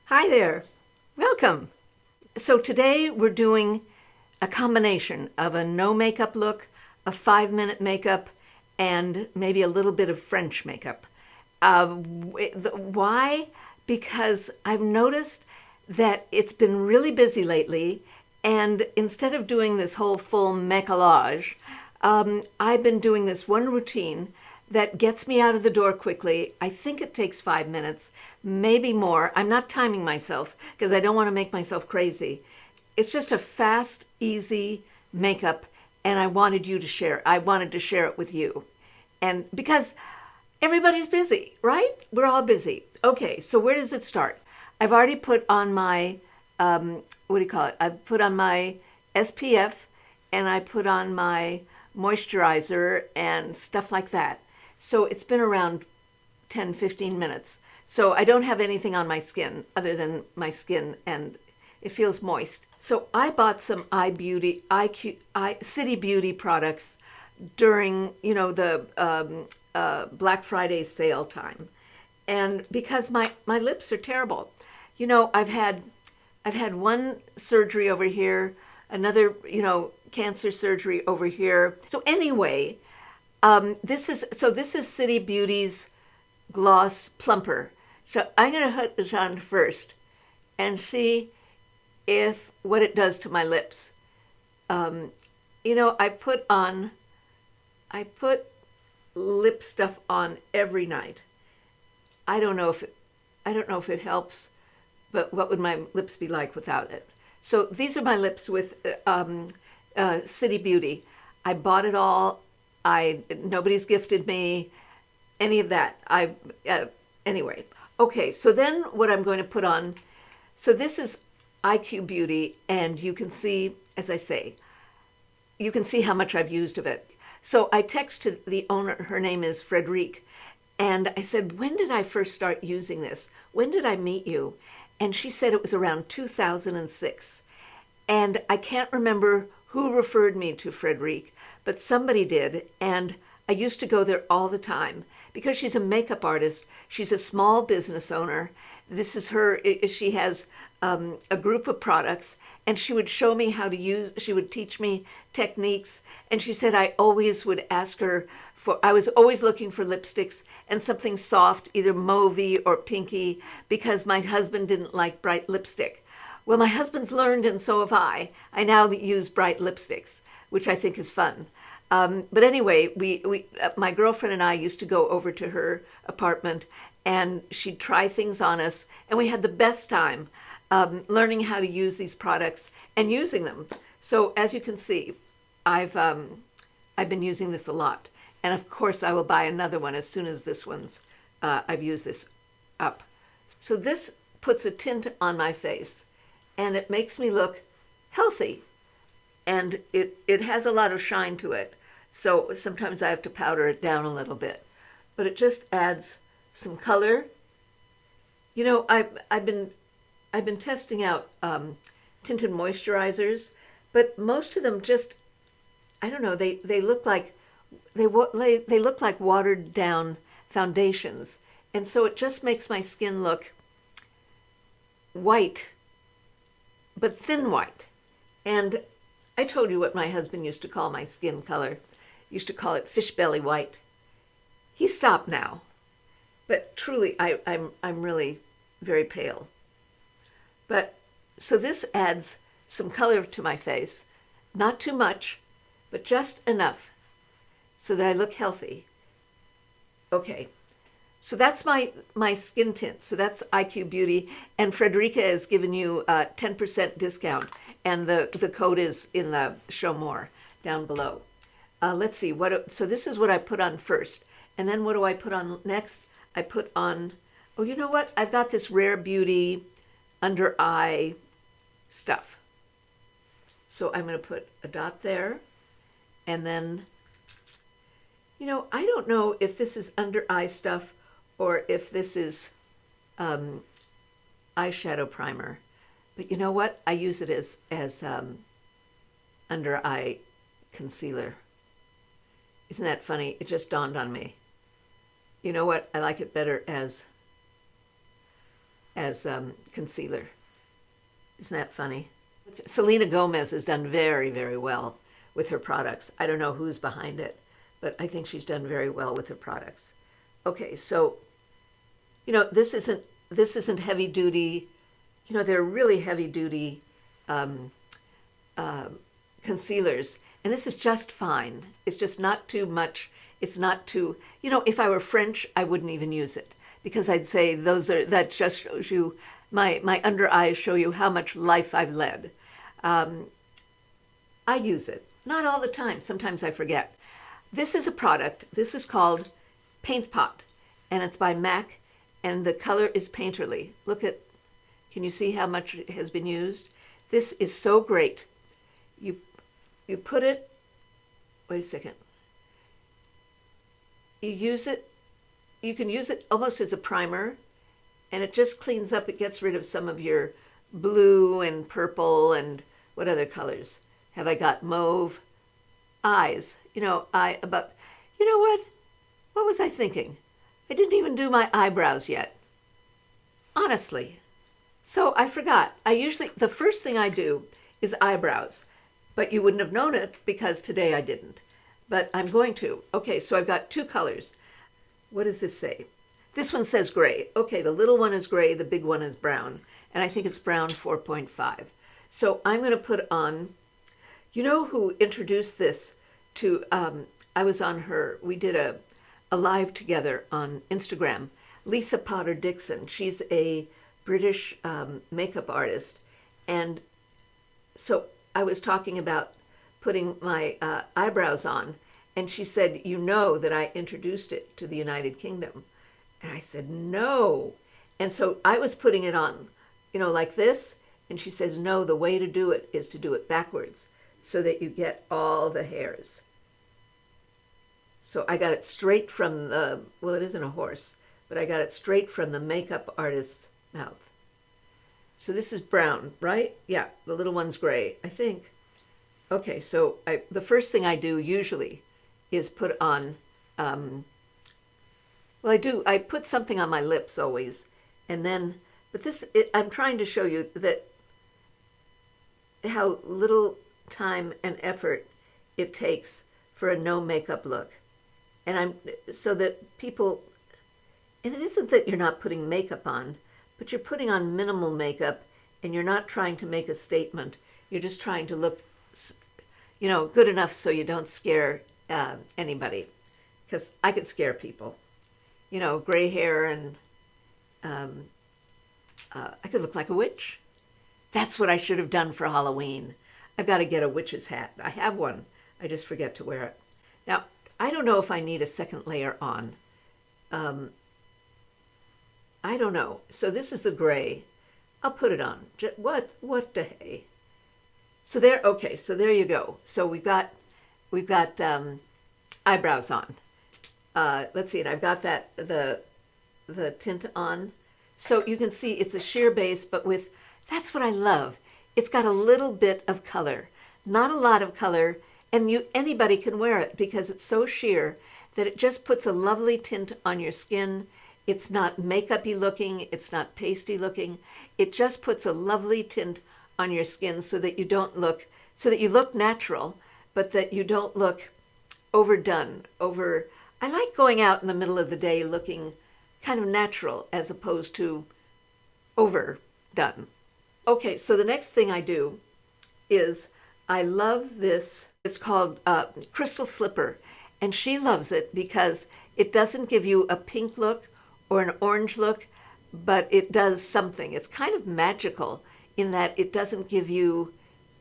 Hi there. Welcome. So today we're doing a combination of a no makeup look, a 5-minute makeup, and maybe a little bit of French makeup. Why? Because I've noticed that it's been really busy lately, and instead of doing this whole full maquillage, I've been doing this one routine that gets me out of the door quickly. I think it takes 5 minutes, maybe more. I'm not timing myself because I don't want to make myself crazy. It's just a fast, easy makeup, and I wanted to share it with you. And because everybody's busy, right? We're all busy. Okay, so where does it start? I've already put on my, what do you call it? I've put on my SPF and I put on my moisturizer and stuff like that. So it's been around 10, 15 minutes. So I don't have anything on my skin other than my skin, and it feels moist. So I bought some City Beauty products during, the Black Friday sale time. And because my lips are terrible. I've had one surgery over here, another, cancer surgery over here. So anyway, this is City Beauty's Gloss Plumper. So I'm going to put this on first and see what it does to my lips. I put lip stuff on every night. I don't know if it helps, but what would my lips be like without it? So these are my lips with City Beauty. I bought it all. Nobody's gifted me any of that. Anyway. Okay, so then what I'm going to put on, so this is IQ Beauty, and you can see, as I say, you can see how much I've used of it. So I texted the owner, her name is Frederique, and I said, when did I first start using this? When did I meet you? And she said it was around 2006. And I can't remember who referred me to Frederique, but somebody did, and I used to go there all the time because she's a makeup artist. She's a small business owner. This is her, she has a group of products, and she would show me how to use, she would teach me techniques, and she said I always would ask her I was always looking for lipsticks and something soft, either mauvey or pinky, because my husband didn't like bright lipstick. Well, my husband's learned, and so have I. I now use bright lipsticks, which I think is fun. But anyway, my girlfriend and I used to go over to her apartment, and she'd try things on us, and we had the best time learning how to use these products and using them. So as you can see, I've been using this a lot. And of course, I will buy another one as soon as this one's, I've used this up. So this puts a tint on my face, and it makes me look healthy. And it has a lot of shine to it. So sometimes I have to powder it down a little bit. But it just adds some color. I've been testing out tinted moisturizers, but most of them just, I don't know, they look like they look like watered down foundations, and so it just makes my skin look white, but thin white. And I told you what my husband used to call my skin color. He used to call it fish belly white. He stopped now, but truly I'm really very pale. But so this adds some color to my face, not too much, but just enough so that I look healthy. Okay, so that's my skin tint. So that's IQ Beauty, and Frederica has given you a 10% discount, and the code is in the show more down below. Let's see, so this is what I put on first, and then what do I put on next? I put on, oh, you know what? I've got this Rare Beauty under eye stuff. So I'm going to put a dot there, and then, I don't know if this is under eye stuff or if this is eyeshadow primer, but you know what? I use it as under eye concealer. Isn't that funny? It just dawned on me. You know what? I like it better as as concealer. Isn't that funny? Selena Gomez has done very, very well with her products. I don't know who's behind it, but I think she's done very well with her products. Okay, so, this isn't heavy duty. They're really heavy duty concealers, and this is just fine. It's just not too much. It's not too, if I were French, I wouldn't even use it, because I'd say that just shows you, my under eyes show you how much life I've led. I use it, not all the time. Sometimes I forget. This is a product. This is called Paint Pot, and it's by MAC, and the color is Painterly. Can you see how much it has been used? This is so great. You put it, wait a second. You use it, you can use it almost as a primer, and it just cleans up. It gets rid of some of your blue and purple and what other colors have I got? Mauve. Eyes. You know what? What was I thinking? I didn't even do my eyebrows yet. Honestly. So I forgot. The first thing I do is eyebrows, but you wouldn't have known it because today I didn't. But I'm going to. Okay, so I've got two colors. What does this say? This one says gray. Okay, the little one is gray, the big one is brown. And I think it's brown 4.5. So I'm going to put on, who introduced this to, I was on we did a live together on Instagram. Lisa Potter Dixon. She's a British makeup artist. And so I was talking about putting my eyebrows on, and she said, that I introduced it to the United Kingdom. And I said, no. And so I was putting it on, like this, and she says, no, the way to do it is to do it backwards so that you get all the hairs. So I got it straight from it isn't a horse, but I got it straight from the makeup artist's mouth. So this is brown, right? Yeah, the little one's gray, I think. Okay, so the first thing I do usually is put on, I put something on my lips always, and then, I'm trying to show you that how little time and effort it takes for a no makeup look. And so that people, and it isn't that you're not putting makeup on, but you're putting on minimal makeup, and you're not trying to make a statement. You're just trying to look, good enough so you don't scare anybody. Because I could scare people. Gray hair, and I could look like a witch. That's what I should have done for Halloween. I've got to get a witch's hat. I have one. I just forget to wear it. Now, I don't know if I need a second layer on. I don't know. So this is the gray. I'll put it on. What the hey? So there. Okay. So there you go. So we've got eyebrows on. Let's see. And I've got the tint on. So you can see it's a sheer base, but that's what I love. It's got a little bit of color, not a lot of color, and anybody can wear it because it's so sheer that it just puts a lovely tint on your skin. It's not makeup-y looking. It's not pasty looking. It just puts a lovely tint on your skin so that you look natural, but that you don't look overdone. I like going out in the middle of the day looking kind of natural as opposed to overdone. Okay, so the next thing I do is I love this. It's called Crystal Slipper, and she loves it because it doesn't give you a pink look or an orange look, but it does something. It's kind of magical in that it doesn't give you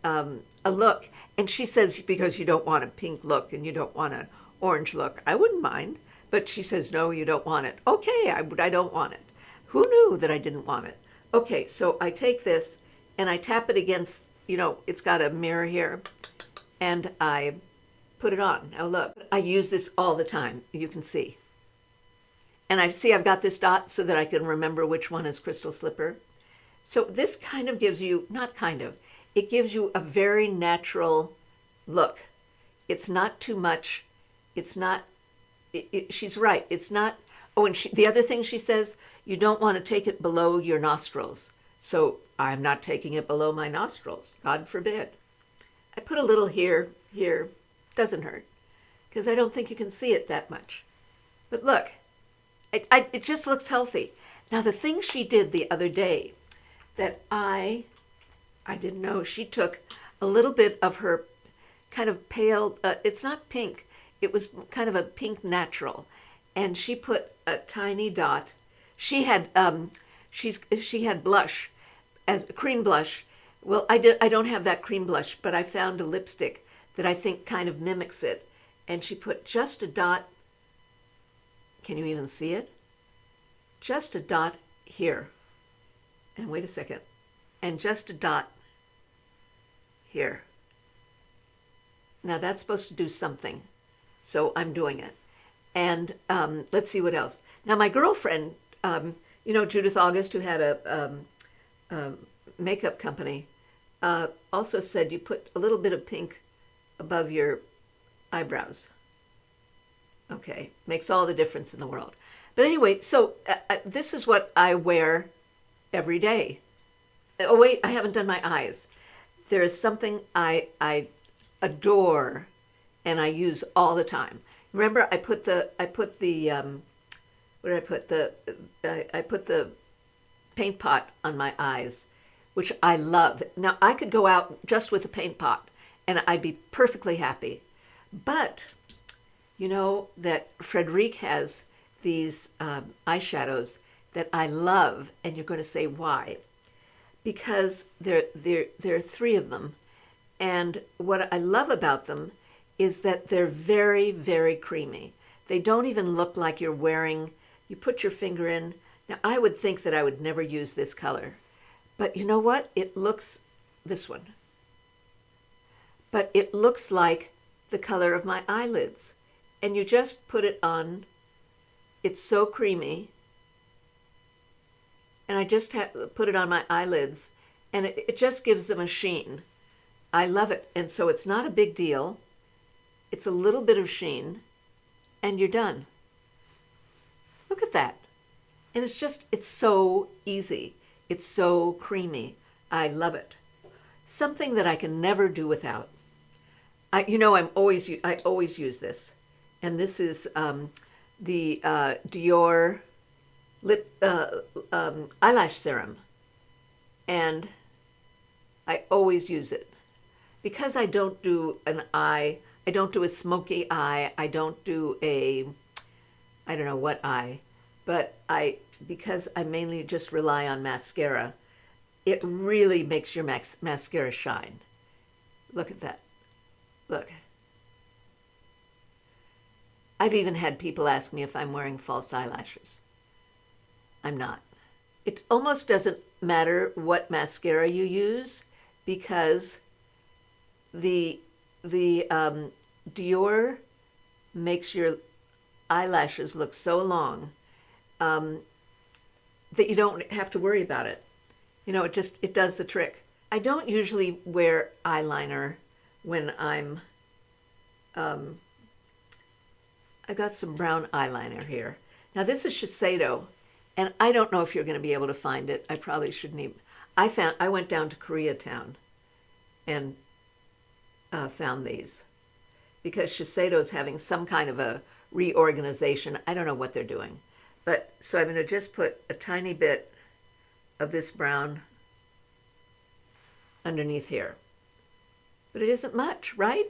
a look. And she says, because you don't want a pink look and you don't want an orange look. I wouldn't mind, but she says, no, you don't want it. Okay, I don't want it. Who knew that I didn't want it? Okay, so I take this and I tap it against, it's got a mirror here, and I put it on. Now look, I use this all the time, you can see. And I've got this dot so that I can remember which one is Crystal Slipper. So this kind of gives you, it gives you a very natural look. It's not too much. It's not, she's right. It's not, and the other thing she says, you don't want to take it below your nostrils. So I'm not taking it below my nostrils, God forbid. I put a little here, doesn't hurt, because I don't think you can see it that much. But look, it just looks healthy. Now the thing she did the other day that I didn't know, she took a little bit of her kind of pale, it's not pink, it was kind of a pink natural, and she put a tiny dot. She had she had blush, as a cream blush. Well, I don't have that cream blush, but I found a lipstick that I think kind of mimics it, and she put just a dot. Can you even see it? Just a dot here, and wait a second, and just a dot here. Now that's supposed to do something, so I'm doing it. And let's see what else. Now my girlfriend, you know, Judith August, who had a makeup company, also said you put a little bit of pink above your eyebrows. Okay, makes all the difference in the world. But anyway, so this is what I wear every day. Oh wait, I haven't done my eyes. There is something I adore and I use all the time. Remember, I put the paint pot on my eyes, which I love. Now I could go out just with a paint pot and I'd be perfectly happy. But you know that Frederique has these eyeshadows that I love, and you're going to say why? Because there are three of them, and what I love about them is that they're very, very creamy. They don't even look like you're wearing. You put your finger in. Now I would think that I would never use this color, but you know what? It looks this one, but it looks like the color of my eyelids, and you just put it on. It's so creamy, and I just put it on my eyelids, and it just gives them a sheen. I love it, and so it's not a big deal. It's a little bit of sheen, and you're done. Look at that. And it's so easy. It's so creamy. I love it. Something that I can never do without. I always use this, and this is the Dior lip eyelash serum, and I always use it because I don't do an eye. I don't do a smoky eye. I don't do I don't know what eye, but because I mainly just rely on mascara, it really makes your mascara shine. Look at that. Look. I've even had people ask me if I'm wearing false eyelashes. I'm not. It almost doesn't matter what mascara you use because the Dior makes your eyelashes look so long that you don't have to worry about it. You know, it does the trick. I don't usually wear eyeliner when I'm I got some brown eyeliner here. Now this is Shiseido, and I don't know if you're going to be able to find it. I probably shouldn't even. I went down to Koreatown and found these because Shiseido is having some kind of a reorganization. I don't know what they're doing. But so I'm going to just put a tiny bit of this brown underneath here. But it isn't much, right?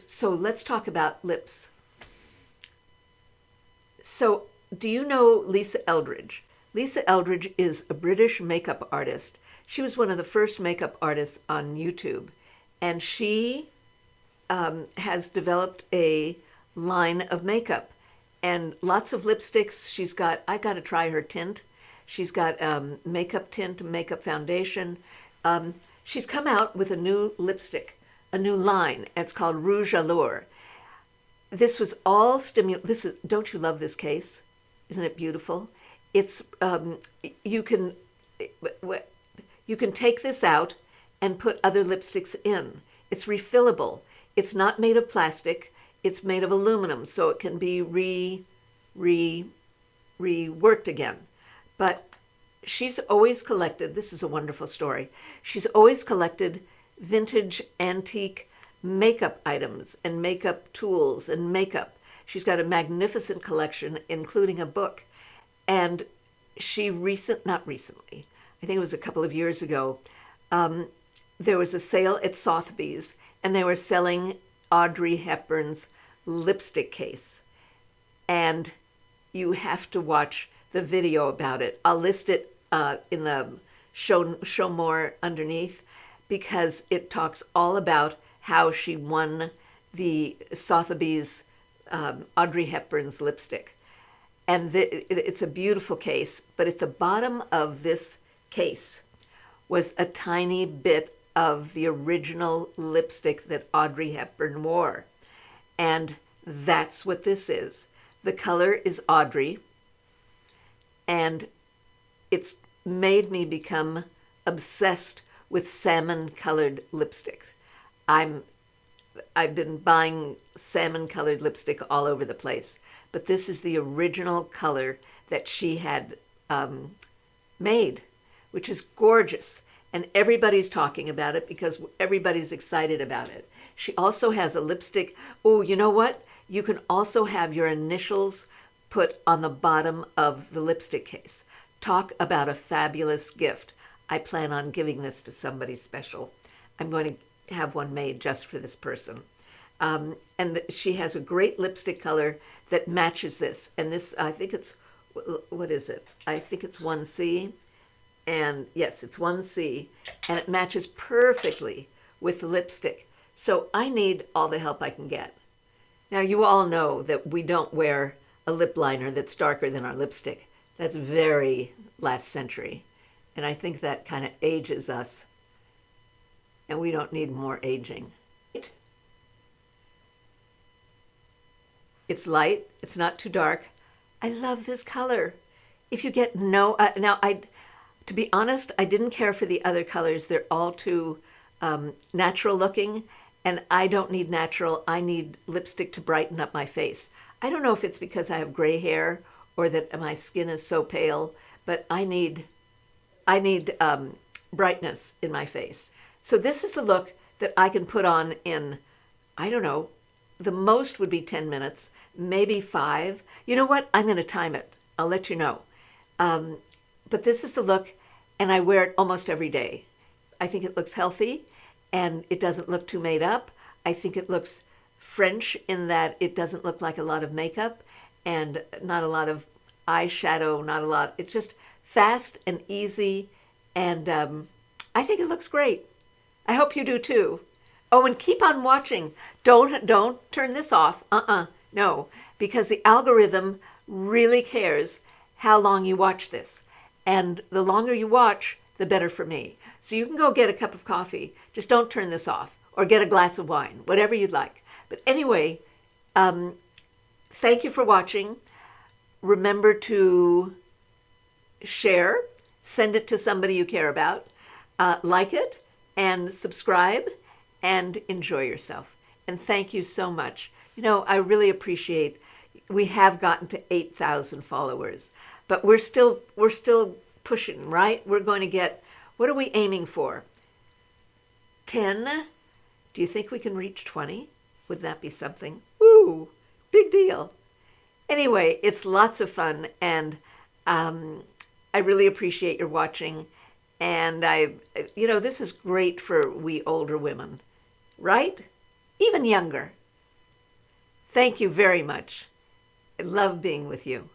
So let's talk about lips. So do you know Lisa Eldridge? Lisa Eldridge is a British makeup artist. She was one of the first makeup artists on YouTube. And she has developed a line of makeup and lots of lipsticks. I got to try her tint. She's got makeup tint, makeup foundation. She's come out with a new lipstick, a new line. It's called Rouge Allure. This was all don't you love this case? Isn't it beautiful? It's, you can take this out and put other lipsticks in. It's refillable. It's not made of plastic. It's made of aluminum, so it can be reworked again. But she's always collected, this is a wonderful story, she's always collected vintage antique makeup items and makeup tools and makeup. She's got a magnificent collection, including a book. And she not recently, I think it was a couple of years ago, there was a sale at Sotheby's, and they were selling Audrey Hepburn's lipstick case. And you have to watch the video about it. I'll list it in the show more underneath, because it talks all about how she won the Sotheby's Audrey Hepburn's lipstick. And it's a beautiful case, but at the bottom of this case was a tiny bit of the original lipstick that Audrey Hepburn wore. And that's what this is. The color is Audrey, and it's made me become obsessed with salmon-colored lipsticks. I've been buying salmon-colored lipstick all over the place, but this is the original color that she had made, which is gorgeous. And everybody's talking about it because everybody's excited about it. She also has a lipstick. Oh, you know what? You can also have your initials put on the bottom of the lipstick case. Talk about a fabulous gift. I plan on giving this to somebody special. I'm going to have one made just for this person. She has a great lipstick color that matches this. And this, I think it's, what is it? I think it's 1C. And yes, it's 1C. And it matches perfectly with the lipstick. So I need all the help I can get. Now, you all know that we don't wear a lip liner that's darker than our lipstick. That's very last century. And I think that kind of ages us. And we don't need more aging. It's light. It's not too dark. I love this color. If you get to be honest, I didn't care for the other colors. They're all too natural looking. And I don't need natural. I need lipstick to brighten up my face. I don't know if it's because I have gray hair or that my skin is so pale, but I need brightness in my face. So this is the look that I can put on in, I don't know, the most would be 10 minutes, maybe 5. You know what? I'm going to time it. I'll let you know. But this is the look, and I wear it almost every day. I think it looks healthy, and it doesn't look too made up. I think it looks French in that it doesn't look like a lot of makeup and not a lot of eyeshadow, not a lot. It's just fast and easy, and I think it looks great. I hope you do too. Oh, and keep on watching. Don't turn this off. No, because the algorithm really cares how long you watch this. And the longer you watch, the better for me. So you can go get a cup of coffee. Just don't turn this off, or get a glass of wine, whatever you'd like. But anyway, thank you for watching. Remember to share, send it to somebody you care about, like it, and subscribe, and enjoy yourself. And thank you so much. You know, I really appreciate, we have gotten to 8,000 followers, but we're still pushing, right? We're going to get, what are we aiming for? 10? Do you think we can reach 20? Would that be something? Woo, big deal. Anyway, it's lots of fun, and I really appreciate your watching. And this is great for we older women, right? Even younger. Thank you very much. I love being with you.